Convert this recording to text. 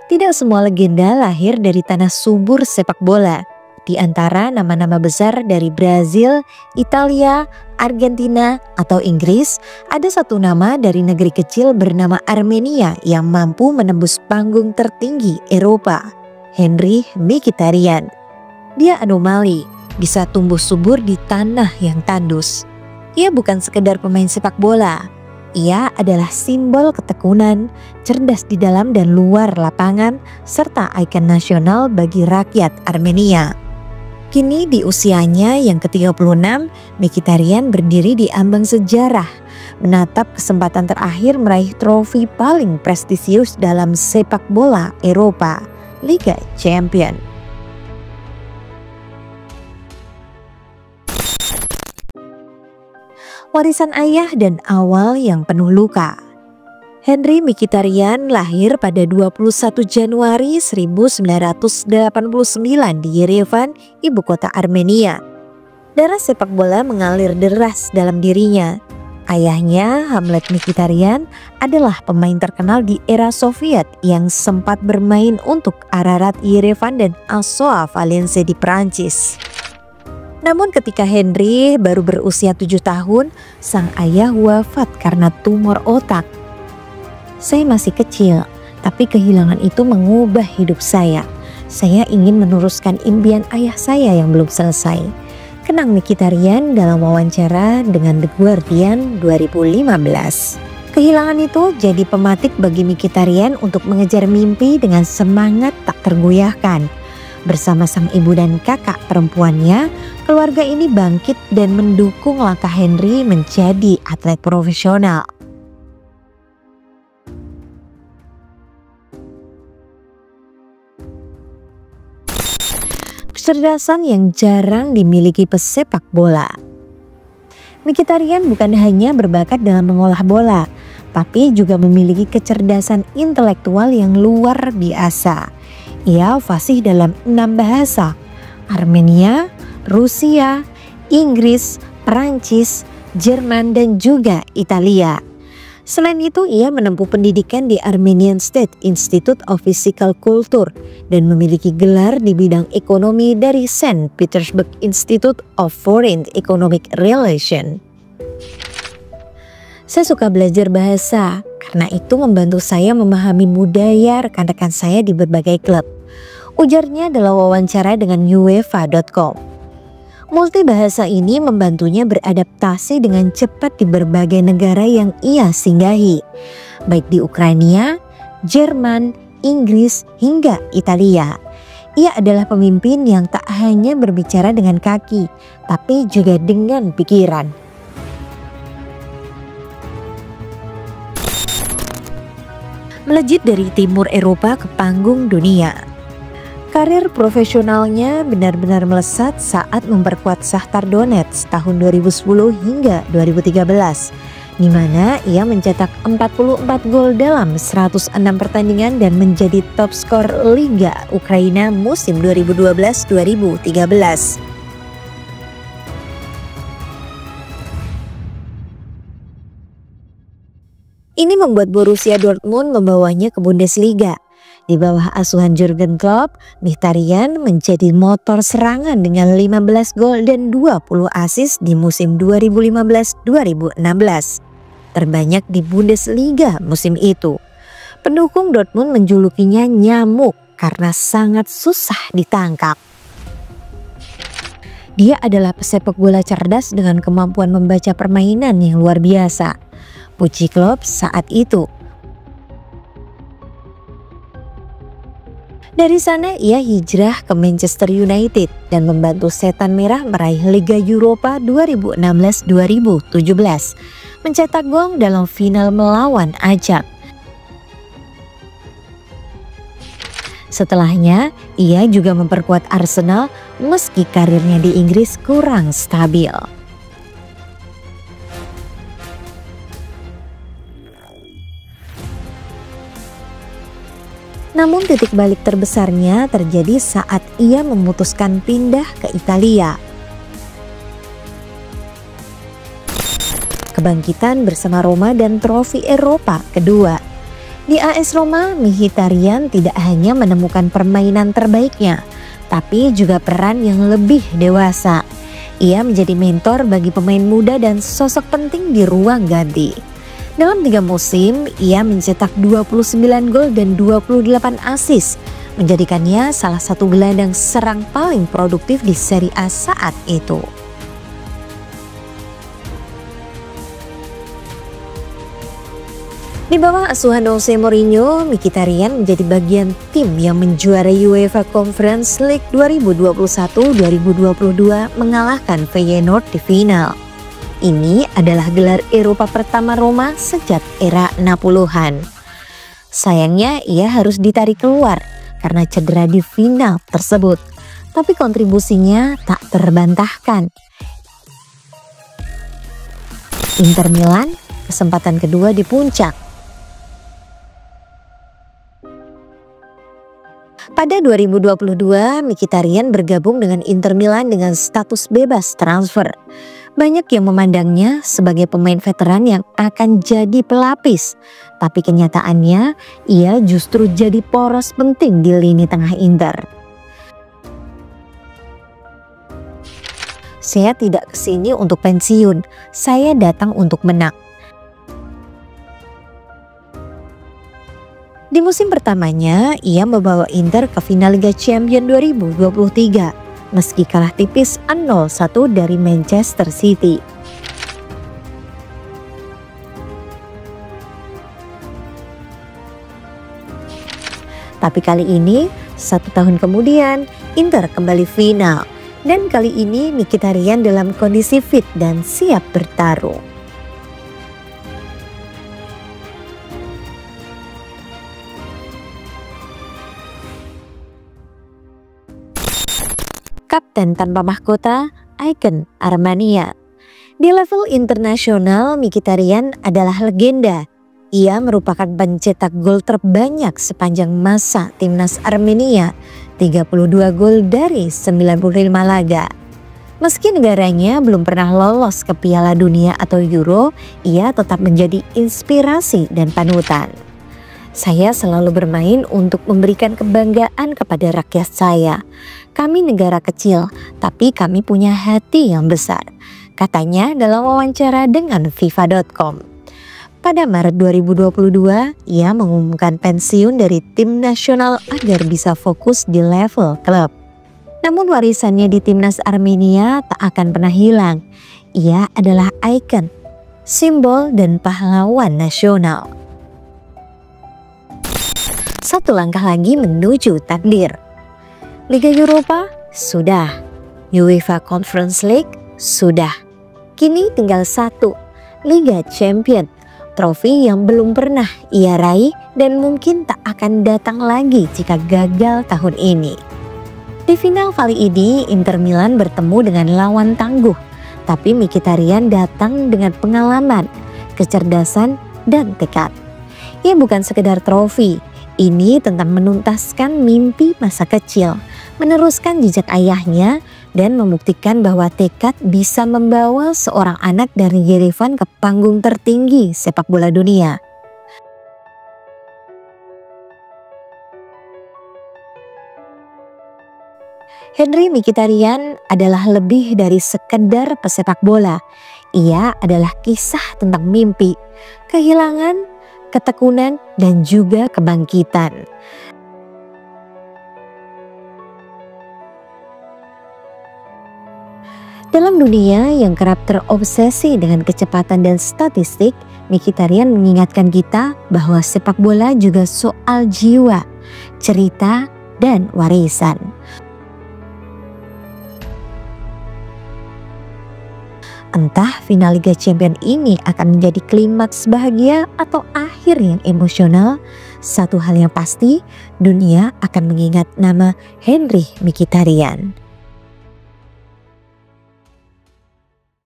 Tidak semua legenda lahir dari tanah subur sepak bola. Di antara nama-nama besar dari Brazil, Italia, Argentina, atau Inggris, ada satu nama dari negeri kecil bernama Armenia yang mampu menembus panggung tertinggi Eropa, Henry Mkhitaryan. Dia anomali, bisa tumbuh subur di tanah yang tandus. Ia bukan sekedar pemain sepak bola. Ia adalah simbol ketekunan, cerdas di dalam dan luar lapangan, serta ikon nasional bagi rakyat Armenia. Kini di usianya yang ke-36, Mkhitaryan berdiri di ambang sejarah, menatap kesempatan terakhir meraih trofi paling prestisius dalam sepak bola Eropa, Liga Champions. Warisan ayah dan awal yang penuh luka. Henry Mkhitaryan lahir pada 21 Januari 1989 di Yerevan, ibu kota Armenia. Darah sepak bola mengalir deras dalam dirinya. Ayahnya, Hamlet Mkhitaryan, adalah pemain terkenal di era Soviet yang sempat bermain untuk Ararat Yerevan dan Assoa Valence di Perancis. Namun ketika Henry baru berusia 7 tahun, sang ayah wafat karena tumor otak. Saya masih kecil, tapi kehilangan itu mengubah hidup saya. Saya ingin meneruskan impian ayah saya yang belum selesai. Kenang Mkhitaryan dalam wawancara dengan The Guardian 2015. Kehilangan itu jadi pematik bagi Mkhitaryan untuk mengejar mimpi dengan semangat tak tergoyahkan. Bersama sang ibu dan kakak perempuannya, keluarga ini bangkit dan mendukung langkah Henry menjadi atlet profesional. Kecerdasan yang jarang dimiliki pesepak bola. Mkhitaryan bukan hanya berbakat dalam mengolah bola, tapi juga memiliki kecerdasan intelektual yang luar biasa. Ia fasih dalam 6 bahasa: Armenia, Rusia, Inggris, Perancis, Jerman, dan juga Italia. Selain itu, ia menempuh pendidikan di Armenian State Institute of Physical Culture dan memiliki gelar di bidang ekonomi dari St. Petersburg Institute of Foreign Economic Relations. Saya suka belajar bahasa, karena itu membantu saya memahami budaya rekan-rekan saya di berbagai klub. Ujarnya dalam wawancara dengan UEFA.com. Multibahasa ini membantunya beradaptasi dengan cepat di berbagai negara yang ia singgahi, baik di Ukraina, Jerman, Inggris, hingga Italia. Ia adalah pemimpin yang tak hanya berbicara dengan kaki, tapi juga dengan pikiran. Melejit dari timur Eropa ke panggung dunia. Karir profesionalnya benar-benar melesat saat memperkuat Shakhtar Donetsk tahun 2010 hingga 2013, di mana ia mencetak 44 gol dalam 106 pertandingan dan menjadi top skor Liga Ukraina musim 2012-2013. Ini membuat Borussia Dortmund membawanya ke Bundesliga. Di bawah asuhan Jurgen Klopp, Mkhitaryan menjadi motor serangan dengan 15 gol dan 20 assist di musim 2015-2016. Terbanyak di Bundesliga musim itu. Pendukung Dortmund menjulukinya nyamuk karena sangat susah ditangkap. Dia adalah pesepak bola cerdas dengan kemampuan membaca permainan yang luar biasa, puji Klopp saat itu. Dari sana ia hijrah ke Manchester United dan membantu Setan Merah meraih Liga Eropa 2016-2017, mencetak gol dalam final melawan Ajax. Setelahnya, ia juga memperkuat Arsenal meski karirnya di Inggris kurang stabil. Namun titik balik terbesarnya terjadi saat ia memutuskan pindah ke Italia. Kebangkitan bersama Roma dan trofi Eropa kedua. Di AS Roma, Mkhitaryan tidak hanya menemukan permainan terbaiknya, tapi juga peran yang lebih dewasa. Ia menjadi mentor bagi pemain muda dan sosok penting di ruang ganti. Dalam 3 musim, ia mencetak 29 gol dan 28 assist, menjadikannya salah satu gelandang serang paling produktif di Serie A saat itu. Di bawah asuhan Jose Mourinho, Mkhitaryan menjadi bagian tim yang menjuarai UEFA Conference League 2021-2022 mengalahkan Feyenoord di final. Ini adalah gelar Eropa pertama Roma sejak era 60-an. Sayangnya ia harus ditarik keluar karena cedera di final tersebut. Tapi kontribusinya tak terbantahkan. Inter Milan kesempatan kedua di puncak. Pada 2022, Mkhitaryan bergabung dengan Inter Milan dengan status bebas transfer. Banyak yang memandangnya sebagai pemain veteran yang akan jadi pelapis. Tapi kenyataannya, ia justru jadi poros penting di lini tengah Inter. Saya tidak kesini untuk pensiun, saya datang untuk menang. Di musim pertamanya, ia membawa Inter ke final Liga Champions 2023 meski kalah tipis 0-1 dari Manchester City. Tapi kali ini, 1 tahun kemudian, Inter kembali final. Dan kali ini Mkhitaryan dalam kondisi fit dan siap bertarung. Kapten tanpa mahkota, ikon Armania. Di level internasional, Mkhitaryan adalah legenda. Ia merupakan pencetak gol terbanyak sepanjang masa timnas Armenia, 32 gol dari 95 laga. Meski negaranya belum pernah lolos ke Piala Dunia atau Euro, ia tetap menjadi inspirasi dan panutan. Saya selalu bermain untuk memberikan kebanggaan kepada rakyat saya. Kami negara kecil, tapi kami punya hati yang besar, katanya dalam wawancara dengan FIFA.com. Pada Maret 2022, ia mengumumkan pensiun dari tim nasional agar bisa fokus di level klub. Namun warisannya di timnas Armenia tak akan pernah hilang. Ia adalah ikon, simbol dan pahlawan nasional. Satu langkah lagi menuju takdir. Liga Eropa sudah, UEFA Conference League sudah. Kini tinggal 1, Liga Champions, trofi yang belum pernah ia raih dan mungkin tak akan datang lagi jika gagal tahun ini. Di final kali ini Inter Milan bertemu dengan lawan tangguh, tapi Mkhitaryan datang dengan pengalaman, kecerdasan dan tekad. Ia bukan sekedar trofi. Ini tentang menuntaskan mimpi masa kecil, meneruskan jejak ayahnya, dan membuktikan bahwa tekad bisa membawa seorang anak dari Yerevan ke panggung tertinggi sepak bola dunia. Henry Mkhitaryan adalah lebih dari sekedar pesepak bola. Ia adalah kisah tentang mimpi, kehilangan, ketekunan, dan juga kebangkitan. Dalam dunia yang kerap terobsesi dengan kecepatan dan statistik, Mkhitaryan mengingatkan kita bahwa sepak bola juga soal jiwa, cerita, dan warisan. Entah final Liga Champions ini akan menjadi klimaks bahagia atau akhir yang emosional, satu hal yang pasti, dunia akan mengingat nama Henry Mkhitaryan.